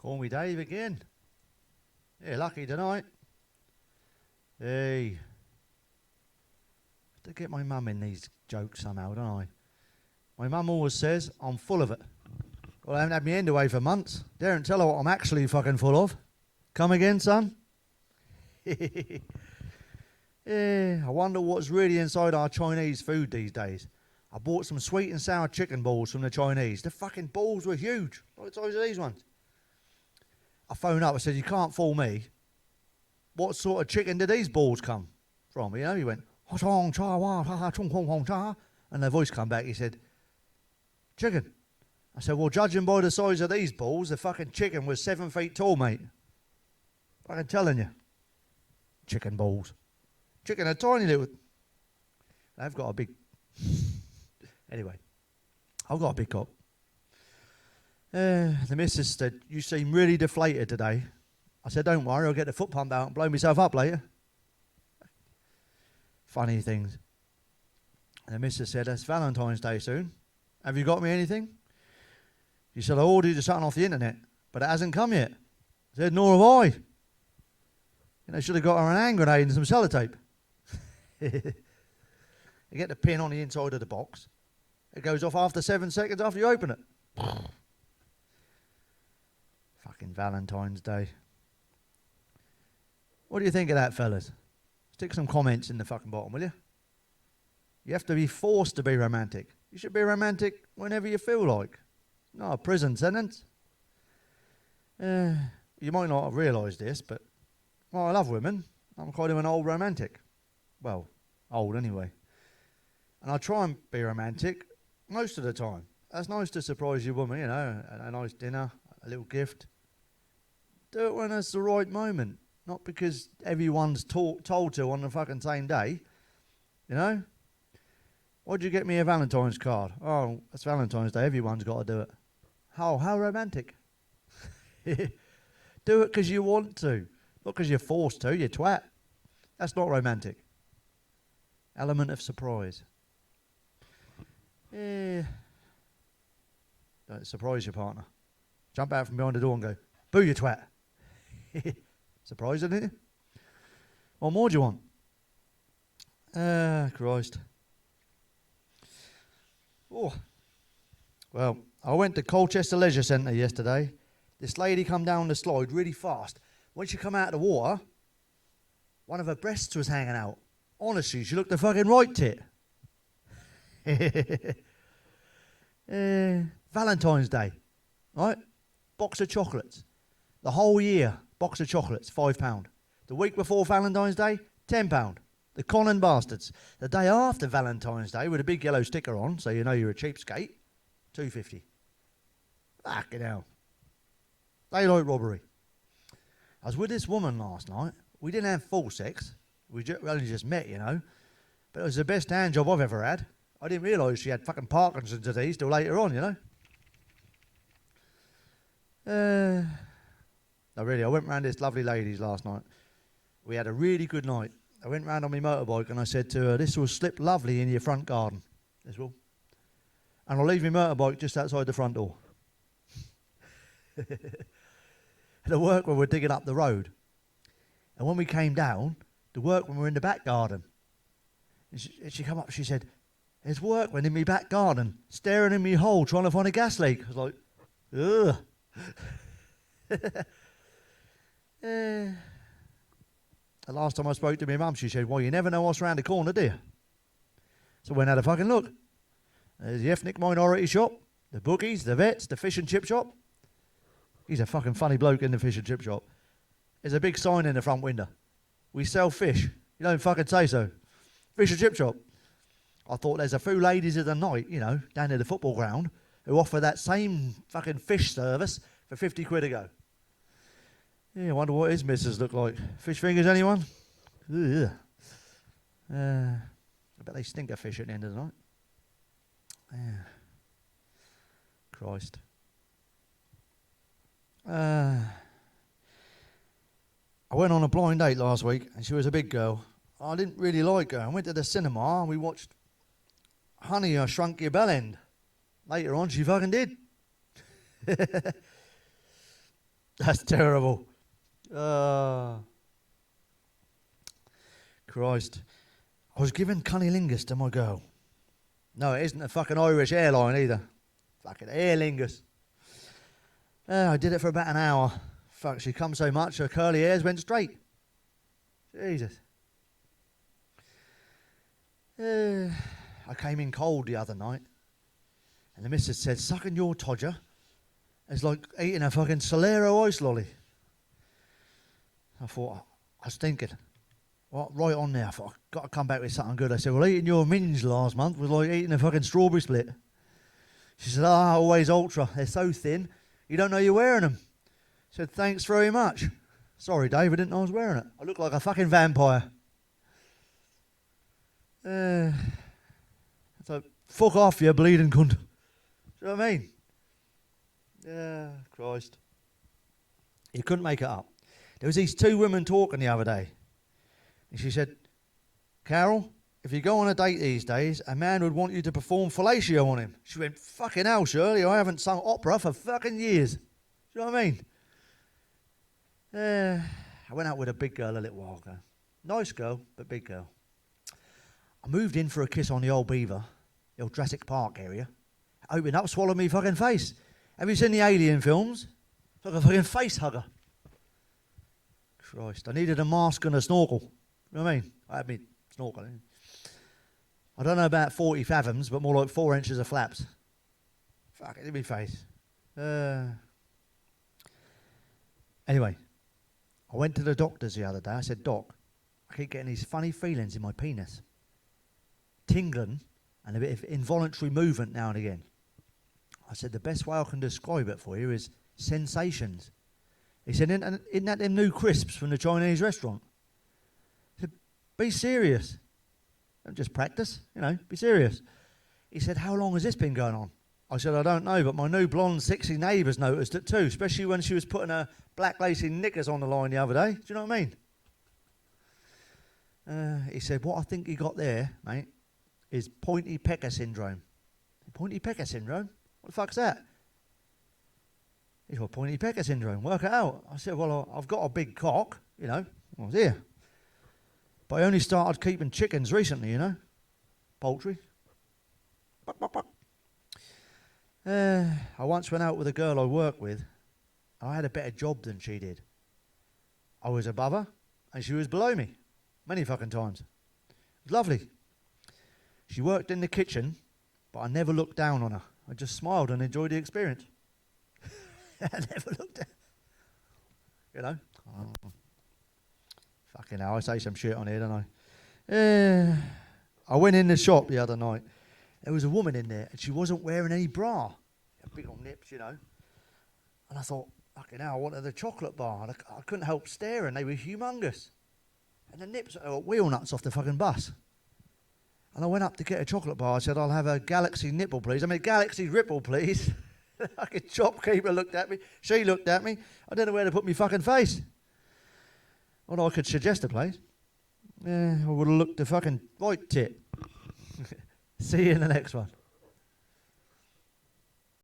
Call me Dave again. Yeah, lucky tonight. Hey. Have to get my mum in these jokes somehow, don't I? My mum always says I'm full of it. Well, I haven't had my end away for months. Daren't tell her what I'm actually fucking full of. Come again, son? Yeah, I wonder what's really inside our Chinese food these days. I bought some sweet and sour chicken balls from the Chinese. The fucking balls were huge, like the size of these ones. I phoned up, I said, you can't fool me. What sort of chicken did these balls come from? You know, he went, and their voice come back, he said, chicken. I said, well, judging by the size of these balls, the fucking chicken was 7 feet tall, mate. I'm telling you. Chicken balls. Chicken are tiny little. They've got a big. Anyway, I've got a big cock. The missus said, you seem really deflated today. I said, don't worry, I'll get the foot pump out and blow myself up later. Funny things. And the missus said, it's Valentine's Day soon. Have you got me anything? She said, I ordered you something off the internet, but it hasn't come yet. I said, nor have I. You know, should have got her an hand grenade and some sellotape. You get the pin on the inside of the box. It goes off after 7 seconds after you open it. Fucking Valentine's Day. What do you think of that, fellas? Stick some comments in the fucking bottom, will you? You have to be forced to be romantic. You should be romantic whenever you feel like. Not a prison sentence. You might not have realised this, but well, I love women. I'm quite an old romantic. Well, old anyway. And I try and be romantic most of the time. That's nice to surprise your woman, you know, a nice dinner, a little gift. Do it when it's the right moment, not because everyone's told to on the fucking same day, you know. Why'd you get me a Valentine's card? Oh, it's Valentine's Day, everyone's got to do it. How romantic. Do it because you want to, not because you're forced to, you twat. That's not romantic. Element of surprise. Yeah. Don't surprise your partner. Jump out from behind the door and go, boo, you twat. Surprising, isn't it? What more do you want? Christ. Oh. Well, I went to Colchester Leisure Centre yesterday. This lady come down the slide really fast. When she come out of the water, one of her breasts was hanging out. Honestly, she looked a fucking right tit. Valentine's Day, right? Box of chocolates. The whole year, box of chocolates, £5. The week before Valentine's Day, £10. The conning bastards. The day after Valentine's Day, with a big yellow sticker on, so you know you're a cheapskate, £2.50. Fucking hell. Daylight robbery. I was with this woman last night. We didn't have full sex. We only just met, you know. But it was the best hand job I've ever had. I didn't realise she had fucking Parkinson's disease till later on, you know. No, really, I went round this lovely lady's last night. We had a really good night. I went round on my motorbike and I said to her, this will slip lovely in your front garden. This will. And I'll leave my motorbike just outside the front door. The workmen were digging up the road. And when we came down, the workmen were in the back garden. And she come up, she said, there's workmen in my back garden, staring in my hole, trying to find a gas leak. I was like, ugh. The last time I spoke to my mum, she said, well, you never know what's around the corner, do you? So I went and had a fucking look. There's the ethnic minority shop, the bookies, the vets, the fish and chip shop. He's a fucking funny bloke in the fish and chip shop. There's a big sign in the front window. We sell fish. You don't fucking say so. Fish and chip shop. I thought there's a few ladies of the night, you know, down at the football ground, who offer that same fucking fish service for 50 quid a go. Yeah, I wonder what his missus look like. Fish fingers, anyone? Ugh. I bet they stink of fish at the end of the night. Yeah. Christ. I went on a blind date last week, and she was a big girl. I didn't really like her. I went to the cinema, and we watched Honey, I Shrunk Your Bellend. Later on, she fucking did. That's terrible. Christ. I was giving cunnilingus to my girl. No, it isn't a fucking Irish airline either. Fucking Aer Lingus. I did it for about an hour. Fuck, she come so much, her curly hairs went straight. Jesus. I came in cold the other night, and the missus said, sucking your todger is like eating a fucking Solero ice lolly. I thought, I was thinking, what, right on there, I thought, I've got to come back with something good. I said, well, eating your minge last month was like eating a fucking strawberry split. She said, always ultra. They're so thin, you don't know you're wearing them. I said, thanks very much. Sorry, Dave, I didn't know I was wearing it. I look like a fucking vampire. So, fuck off, you bleeding cunt. Do you know what I mean? Yeah, Christ. You couldn't make it up. There was these two women talking the other day. And she said, Carol, if you go on a date these days, a man would want you to perform fellatio on him. She went, fucking hell, Shirley, I haven't sung opera for fucking years. Do you know what I mean? I went out with a big girl a little while ago. Nice girl, but big girl. I moved in for a kiss on the old Beaver, the old Jurassic Park area. Opened up, swallowed me fucking face. Have you seen the Alien films? It's like a fucking face hugger. Christ, I needed a mask and a snorkel. You know what I mean? I had me snorkel. I don't know about 40 fathoms, but more like 4 inches of flaps. Fuck it, in my face. Anyway, I went to the doctors the other day. I said, Doc, I keep getting these funny feelings in my penis. Tingling and a bit of involuntary movement now and again. I said, the best way I can describe it for you is sensations. He said, isn't that them new crisps from the Chinese restaurant? I said, be serious. Don't just practice, be serious. He said, how long has this been going on? I said, I don't know, but my new blonde, sexy neighbours noticed it too, especially when she was putting her black lacy knickers on the line the other day. Do you know what I mean? He said, what I think you got there, mate, is pointy pecker syndrome. Pointy pecker syndrome? What the fuck's that? He said, pointy pecker syndrome, work it out. I said, well, I've got a big cock, I was here. But I only started keeping chickens recently, poultry. Buck, buck, buck. I once went out with a girl I worked with. I had a better job than she did. I was above her, and she was below me. Many fucking times. It was lovely. She worked in the kitchen, but I never looked down on her. I just smiled and enjoyed the experience. I never looked down. Fucking hell, I say some shit on here, don't I? I went in the shop the other night. There was a woman in there, and she wasn't wearing any bra. Big old nips, And I thought, fucking hell, I wanted the chocolate bar. And I couldn't help staring. They were humongous. And the nips were wheel nuts off the fucking bus. And I went up to get a chocolate bar. I said, I'll have a Galaxy Nipple, please. Galaxy Ripple, please. The fucking shopkeeper looked at me. She looked at me. I don't know where to put my fucking face. Although I could suggest a place. Yeah, I would have looked a fucking right tit. See you in the next one.